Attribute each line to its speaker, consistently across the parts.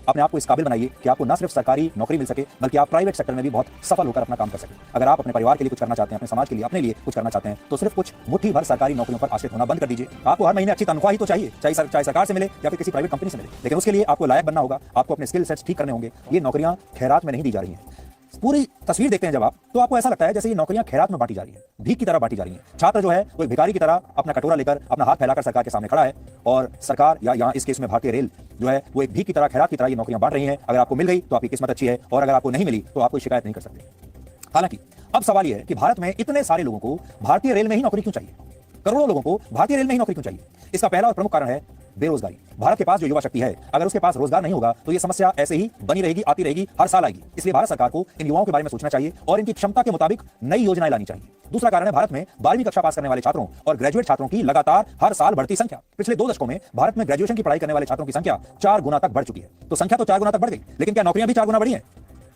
Speaker 1: अपने आप को इस काबिल बनाइए कि आपको न सिर्फ सरकारी नौकरी मिल सके बल्कि आप प्राइवेट सेक्टर में भी बहुत सफल होकर अपना काम कर सकें। अगर आप अपने परिवार के लिए कुछ करना चाहते हैं, अपने समाज के लिए, अपने लिए कुछ करना चाहते हैं, तो सिर्फ कुछ मुट्ठी भर सरकारी नौकरियों पर आश्रित होना बंद कर दीजिए। आपको हर महीने अच्छी तनख्वाह ही तो चाहिए, चाहे सरकार से मिले या फिर किसी प्राइवेट कंपनी से मिले, लेकिन उसके लिए आपको लायक बनना होगा, आपको अपने स्किल सेट्स ठीक करने होंगे। ये नौकरियां खैरात में नहीं दी जा रही हैं। पूरी तस्वीर देखते हैं जब आप, तो आपको ऐसा लगता है जैसे ये नौकरियां खैरात में बांटी जा रही हैं, भीख की तरह बांटी जा रही हैं। छात्र जो है वो एक भिखारी की तरह अपना कटोरा लेकर अपना हाथ फैलाकर सरकार के सामने खड़ा है, और सरकार या यहाँ इस केस में भारतीय रेल जो है वो एक भीख की तरह, खैरात की तरह ये नौकरियां बांट रही हैं। अगर आपको मिल गई तो आपकी किस्मत अच्छी है, और अगर आपको नहीं मिली तो आप कोई शिकायत नहीं कर सकते। हालांकि अब सवाल यह है कि भारत में इतने सारे लोगों को भारतीय रेल में ही नौकरी क्यों चाहिए? करोड़ों लोगों को भारतीय रेल में ही नौकरी क्यों चाहिए? इसका पहला और प्रमुख कारण है बेरोजगारी। भारत के पास जो युवा शक्ति है, अगर उसके पास रोजगार नहीं होगा तो ये समस्या ऐसे ही बनी रहेगी, आती रहेगी, हर साल आएगी। इसलिए भारत सरकार को इन युवाओं के बारे में सोचना चाहिए और इनकी क्षमता के मुताबिक नई योजनाएं लानी चाहिए। दूसरा कारण है भारत में 12वीं कक्षा पास करने वाले छात्रों और ग्रेजुएट छात्रों की लगातार हर साल बढ़ती संख्या। पिछले 2 दशकों में भारत में ग्रेजुएशन की पढ़ाई करने वाले छात्रों की संख्या 4 गुना तक बढ़ चुकी है। तो संख्या तो 4 गुना तक बढ़ गई, लेकिन क्या नौकरियां भी 4 गुना बढ़ी हैं?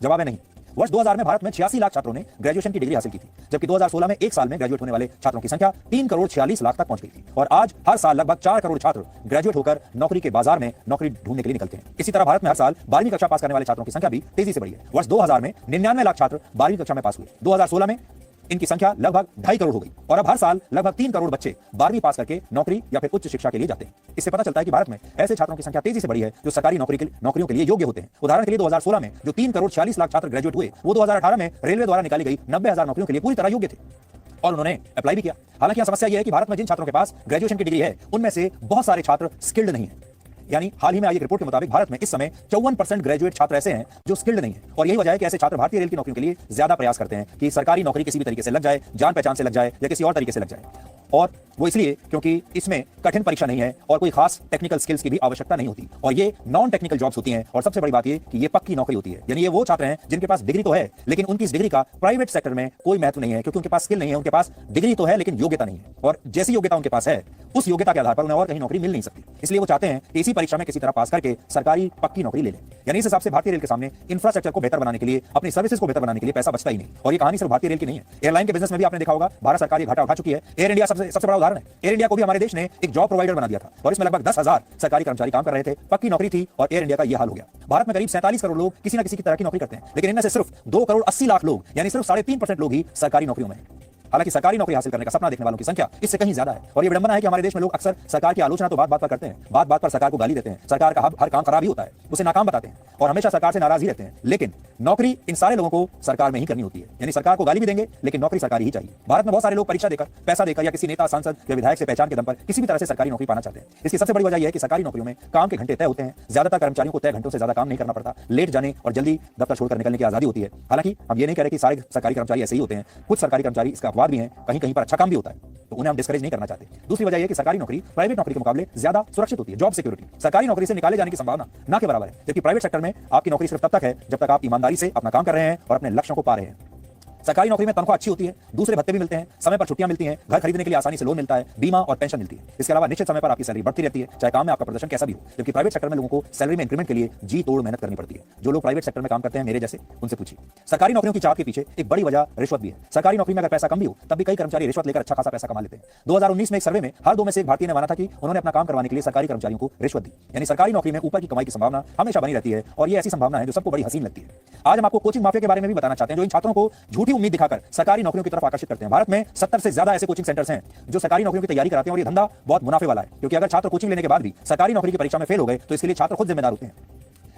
Speaker 1: जवाब है नहीं। वर्ष 2000 में भारत में 86 लाख छात्रों ने ग्रेजुएशन की डिग्री हासिल की थी, जबकि 2016 में एक साल में ग्रेजुएट होने वाले छात्रों की संख्या 3 करोड़ 46 लाख तक पहुंच गई थी। और आज हर साल लगभग 4 करोड़ छात्र ग्रेजुएट होकर नौकरी के बाजार में नौकरी ढूंढने के लिए निकलते हैं। इसी तरह भारत में हर साल 12वीं कक्षा पास करने वाले छात्रों की संख्या भी तेजी से बढ़ी है। वर्ष 2000 में 99 लाख छात्र 12वीं कक्षा में पास हुए। 2016 में इनकी संख्या लगभग 2.5 करोड़ हो गई, और अब हर साल लगभग 3 करोड़ बच्चे 12वीं पास करके नौकरी या फिर उच्च शिक्षा के लिए जाते हैं। इससे पता चलता है कि भारत में ऐसे छात्रों की संख्या तेजी से बढ़ी है जो सरकारी नौकरियों के लिए योग्य होते हैं। उदाहरण के लिए 2016 में जो 3 करोड़ 46 लाख छात्र ग्रेजुएट हुए, वो 2018 में रेलवे द्वारा निकाली गई 90,000 नौकरियों के लिए पूरी तरह योग्य थे, और उन्होंने अप्लाई भी किया। हालांकि यह समस्या यह है कि भारत में जिन छात्रों के पास ग्रेजुएशन की डिग्री है, उनमें से बहुत सारे छात्र स्किल्ड नहीं है। यानी हाल ही में आई एक रिपोर्ट के मुताबिक भारत में इस समय 54% ग्रेजुएट छात्र ऐसे हैं जो स्किल्ड नहीं है, और यही वजह है कि ऐसे छात्र भारतीय रेल की नौकरियों के लिए ज्यादा प्रयास करते हैं कि सरकारी नौकरी किसी भी तरीके से लग जाए, जान पहचान से लग जाए या किसी और तरीके से लग जाए। और वो इसलिए क्योंकि इसमें कठिन परीक्षा नहीं है और कोई खास टेक्निकल स्किल्स की भी आवश्यकता नहीं होती, और ये नॉन टेक्निकल जॉब्स होती हैं। और सबसे बड़ी बात ये कि ये पक्की नौकरी होती है, यानी ये वो छात्र हैं जिनके पास डिग्री तो है, लेकिन उनकी इस डिग्री का प्राइवेट सेक्टर में कोई महत्व नहीं है, क्योंकि उनके पास स्किल नहीं है। उनके पास डिग्री तो है लेकिन योग्यता नहीं है, और जैसी योग्यता उनके पास है उस योग्यता के आधार पर उन्हें और कहीं नौकरी मिल नहीं सकती। इसलिए वो चाहते हैं कि इसी परीक्षा में किसी तरह पास करके सरकारी पक्की नौकरी ले लें। यानी इस हिसाब से भारतीय रेल के सामने इंफ्रास्ट्रक्चर को बेहतर बनाने के लिए, अपनी सर्विसेज को बेहतर बनाने के लिए पैसा बचता ही नहीं। और ये कहानी सिर्फ भारतीय रेल की नहीं है, एयरलाइन के बिजनेस में भी आपने देखा होगा भारत सरकार ये घाटा उठा चुकी है। एयर इंडिया सबसे बड़ा उदाहरण है। एयर इंडिया को भी हमारे देश ने एक जॉब प्रोवाइडर बना दिया था, और इसमें लगभग 10,000 सरकारी कर्मचारी काम कर रहे थे, पक्की नौकरी थी, और एयर इंडिया का यह हाल हो गया। भारत में करीब 47 करोड़ लोग किसी न किसी की तरह की नौकरी करते हैं, लेकिन इनमें से सिर्फ 2 करोड़ 80 लाख लोग, यानी सिर्फ 3.5% लोग ही सरकारी नौकरियों में हैं। हालांकि सरकारी नौकरी हासिल करने का सपना देखने वालों की संख्या इससे कहीं ज्यादा है। और ये विडंबना है कि हमारे देश में लोग अक्सर सरकार की आलोचना तो बात बात पर करते हैं, बात बात पर सरकार को गाली देते हैं, सरकार का हर काम खराब ही होता है, उसे नाकाम बताते हैं, और हमेशा सरकार से नाराज ही रहते हैं। लेकिन नौकरी इन सारे लोगों को सरकार में ही करनी होती है, यानी सरकार को गाली भी देंगे लेकिन नौकरी सरकारी ही चाहिए। भारत में बहुत सारे लोग परीक्षा देकर, पैसा देकर या किसी नेता, सांसद या विधायक से पहचान के दम पर किसी भी तरह से सरकारी नौकरी पाना चाहते हैं। इसकी सबसे बड़ी वजह यह है कि सरकारी नौकरियों में काम के घंटे तय होते हैं, ज्यादातर कर्मचारियों को तय घंटों से ज्यादा काम नहीं करना पड़ता, लेट जाने और जल्दी दफ्तर छोड़कर निकलने की आजादी होती है। हालांकि हम ये नहीं कह रहे कि सारे सरकारी कर्मचारी ऐसे ही होते हैं, कुछ सरकारी कर्मचारी इसका अपवाद भी हैं, कहीं कहीं पर अच्छा काम भी होता है, तो उन्हें हम डिस्करेज नहीं करना चाहते। दूसरी वजह यह कि सरकारी नौकरी प्राइवेट नौकरी के मुकाबले ज्यादा सुरक्षित होती है। जॉब सिक्योरिटी सरकारी नौकरी से निकाले जाने की संभावना ना के बराबर है, जबकि प्राइवेट सेक्टर में आपकी नौकरी सिर्फ तब तक है जब तक आप ईमानदारी से अपना काम कर रहे हैं और अपने लक्ष्यों को पा रहे हैं। सरकारी नौकरी में तनख्वाह अच्छी होती है, दूसरे भत्ते भी मिलते हैं, समय पर छुट्टियां मिलती हैं, घर खरीदने के लिए आसानी से लोन मिलता है, बीमा और पेंशन मिलती है। इसके अलावा निश्चित समय पर आपकी सैलरी बढ़ती रहती है, चाहे काम में आपका प्रदर्शन कैसा भी हो। जबकि प्राइवेट सेक्टर में लोगों को सैलरी में इंक्रीमेंट के लिए जी तोड़ मेहनत करनी पड़ती है। जो लोग प्राइवेट सेक्टर में काम करते हैं मेरे जैसे, उनसे पूछिए। सरकारी नौकरियों की चाहत के पीछे एक बड़ी वजह रिश्वत भी है। सरकारी नौकरी में अगर पैसा कम भी हो तब भी कई कर्मचारी रिश्वत लेकर अच्छा खासा पैसा कमा लेते हैं। 2019 में एक सर्वे में हर 2 में से एक भारतीय ने माना था कि उन्होंने अपना काम करवाने के लिए सरकारी कर्मचारियों को रिश्वत दी। यानी सरकारी नौकरी में ऊपर की कमाई की संभावना हमेशा बनी रहती है, और ये ऐसी संभावना है जो सबको बड़ी हसीन लगती है। आज हम आपको कोचिंग माफिया के बारे में भी बताना चाहते हैं, जो इन छात्रों को झूठी उम्मीद दिखाकर सरकारी नौकरियों की तरफ आकर्षित करते हैं। भारत में 70 से ज्यादा ऐसे कोचिंग सेंटर्स हैं जो सरकारी नौकरियों की तैयारी कराते हैं, और ये धंधा बहुत मुनाफे वाला है, क्योंकि अगर छात्र कोचिंग लेने के बाद भी सरकारी नौकरी की परीक्षा में फेल हो गए तो इसके लिए छात्र खुद जिम्मेदार होते हैं।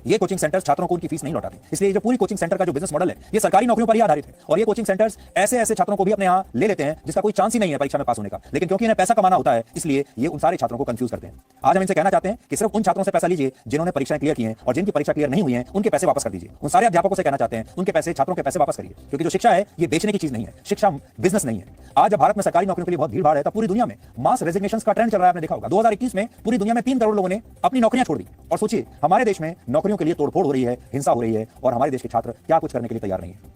Speaker 1: ये कोचिंग सेंटर्स छात्रों को उनकी फीस नहीं लौटाते, इसलिए जो पूरी कोचिंग सेंटर का जो बिजनेस मॉडल है ये सरकारी नौकरियों पर ही आधारित है। और ये कोचिंग सेंटर्स ऐसे छात्रों को भी अपने यहाँ ले लेते हैं जिसका कोई चांस ही नहीं है परीक्षा में पास होने का, लेकिन क्योंकि इन्हें पैसा कमाना होता है इसलिए ये उन सारे छात्रों को कंफ्यूज करते हैं। आज हम इनसे कहना चाहते हैं कि सिर्फ उन छात्रों से पैसा लीजिए जिन्होंने परीक्षाएं क्लियर की हैं, और जिनकी परीक्षा क्लियर नहीं हुई है उनके पैसे वापस कर दीजिए। उन सारे अध्यापकों से कहना चाहते हैं उनके पैसे, छात्रों के पैसे वापस करिए, क्योंकि जो शिक्षा है ये बेचने की चीज नहीं है, शिक्षा बिजनेस नहीं है। आज जब भारत में सरकारी नौकरियों के लिए बहुत भीड़ भाड़ है, तब पूरी दुनिया में मास रेजिग्नेशंस का ट्रेंड चल रहा है। आपने देखा होगा 2021 में पूरी दुनिया में 3 करोड़ लोगों ने अपनी नौकरियां छोड़ दी। और सोचिए हमारे देश में नौकरियों के लिए तोड़फोड़ हो रही है, हिंसा हो रही है, और हमारे देश के छात्र क्या कुछ करने के लिए तैयार नहीं है।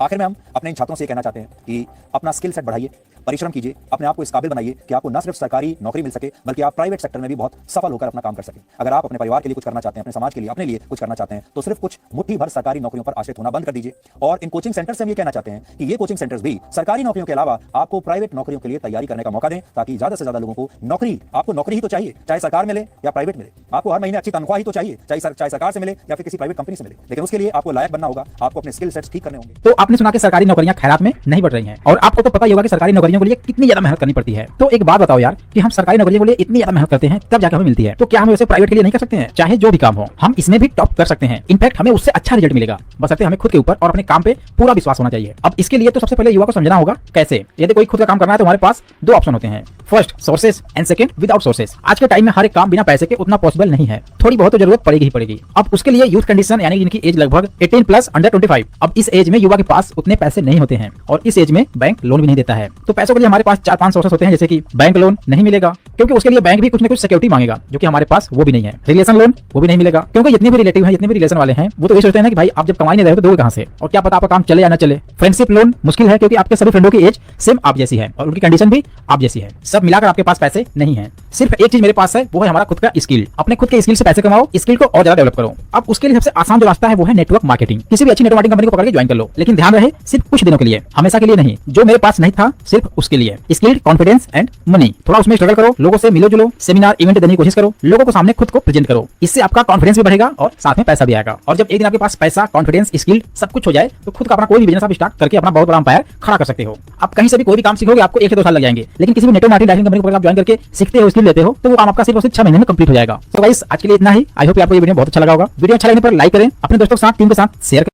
Speaker 1: आखिर में हम अपने इन छात्रों से कहना चाहते हैं कि अपना स्किल सेट बढ़ाइए, परिश्रम कीजिए, अपने आप को इस काबिल बनाइए कि आपको न सिर्फ सरकारी नौकरी मिल सके बल्कि आप प्राइवेट सेक्टर में भी बहुत सफल होकर अपना काम कर सकें। अगर आप अपने परिवार के लिए कुछ करना चाहते हैं, अपने समाज के लिए, अपने लिए कुछ करना चाहते हैं, तो सिर्फ कुछ मुट्ठी भर सरकारी नौकरियों पर आश्रित होना बंद कर दीजिए। और इन कोचिंग सेंटर से हम ये कहना चाहते हैं कि ये कोचिंग सेंटर्स भी सरकारी नौकरियों के अलावा आपको प्राइवेट नौकरियों के लिए तैयारी करने का मौका दें, ताकि ज्यादा से ज्यादा लोगों को नौकरी, आपको नौकरी ही तो चाहिए, चाहे सरकार मिले या प्राइवेट मिले, आपको हर महीने अच्छी तनख्वाह ही तो चाहिए, चाहे सरकार से मिले या फिर किसी प्राइवेट कंपनी से मिले, लेकिन उसके लिए आपको लायक बनना होगा, आपको अपने स्किल सेट्स ठीक करने होंगे।
Speaker 2: तो आपने सुना कि सरकारी नौकरियां खैरात में नहीं बढ़ रही हैं, और आपको तो पता ही होगा कि सरकारी नौकरियों के लिए कितनी ज्यादा मेहनत करनी पड़ती है। तो एक बात बताओ यार, कि हम सरकारी नौकरियों के लिए इतनी ज्यादा मेहनत करते हैं तब जाकर हमें मिलती है, तो क्या हम वैसे प्राइवेट के लिए नहीं कर सकते हैं? चाहे जो भी काम हो, हम इसमें भी टॉप कर सकते हैं। इनफैक्ट हमें उससे अच्छा रिजल्ट मिलेगा, बशर्ते हमें खुद के ऊपर और अपने काम पे पूरा विश्वास होना चाहिए। अब इसके लिए तो सबसे पहले युवा को समझना होगा कैसे। यदि कोई खुद का काम करना है तो हमारे पास दो ऑप्शन होते हैं, first sources and second without sources. आज के टाइम में हर एक काम बिना पैसे के उतना पॉसिबल नहीं है, थोड़ी बहुत तो जरूरत पड़ेगी ही पड़ेगी। अब उसके लिए यूथ कंडीशन यानी जिनकी एज लगभग 18 प्लस अंडर 25, अब इस एज में युवा के पास उतने पैसे नहीं होते हैं और इस एज में बैंक लोन भी नहीं देता है। तो पैसों के लिए हमारे पास 4-5 सोर्सेस होते हैं, जैसे कि बैंक लोन नहीं मिलेगा क्योंकि उसके लिए बैंक भी कुछ न कुछ सिक्योरिटी मांगेगा, जो कि हमारे पास वो भी नहीं है। रिलेशन लोन वो भी नहीं मिलेगा क्योंकि जितने भी रिलेटिव हैं, जितने भी रिलेशन वाले हैं, वो तो ये सोचते हैं कि भाई आप जब कमाई नहीं रहे हो तो दोगे कहां से, और क्या पता आपका काम चले या ना चले। फ्रेंडशिप लोन मुश्किल है क्योंकि आपके सभी फ्रेंडों की एज सेम आप जैसी है और उनकी कंडीशन भी आप जैसी है। सब मिलाकर आपके पास पैसे नहीं है। सिर्फ एक चीज मेरे पास है, वो है हमारा खुद का स्किल। अपने खुद के स्किल से पैसे कमाओ, स्किल को और ज्यादा डेवलप करो। अब उसके लिए सबसे आसान जो रास्ता है वो है नेटवर्क मार्केटिंग। किसी भी अच्छी नेटवर्क मार्केटिंग कंपनी को पकड़ के ज्वाइन कर लो, लेकिन ध्यान रहे सिर्फ कुछ दिनों के लिए, हमेशा के लिए नहीं। जो मेरे पास नहीं था सिर्फ उसके लिए। स्किल, कॉन्फिडेंस एंड मनी, थोड़ा उसमें स्ट्रगल करो, लोगों से मिलो जुलो, सेमिनार इवेंट देने की कोशिश करो, लोगों को सामने खुद को प्रेजेंट करो। इससे आपका कॉन्फिडेंस भी बढ़ेगा और साथ में पैसा भी आएगा। और जब एक दिन आपके पास पैसा, कॉन्फिडेंस, स्किल सब कुछ हो जाए तो खुद का अपना कोई भी बिजनेस आप स्टार्ट करके अपना बहुत बड़ा एम्पायर खड़ा कर सकते हो। आप कहीं से भी कोई भी काम सीखोगे आपको 1 से 2 साल लग जाएंगे, लेकिन किसी भी नेटवर्क मार्केटिंग कंपनी को आप ज्वाइन करके सीखते हो, स्किल लेते हो, तो वो काम आपका सिर्फ 6 महीने में कंप्लीट हो जाएगा। तो गाइस आज के लिए इतना ही। आई होप आपको ये वीडियो बहुत अच्छा लगा होगा। वीडियो अच्छा लगने पर लाइक करें, अपने दोस्तों के साथ, टीम के साथ शेयर करें।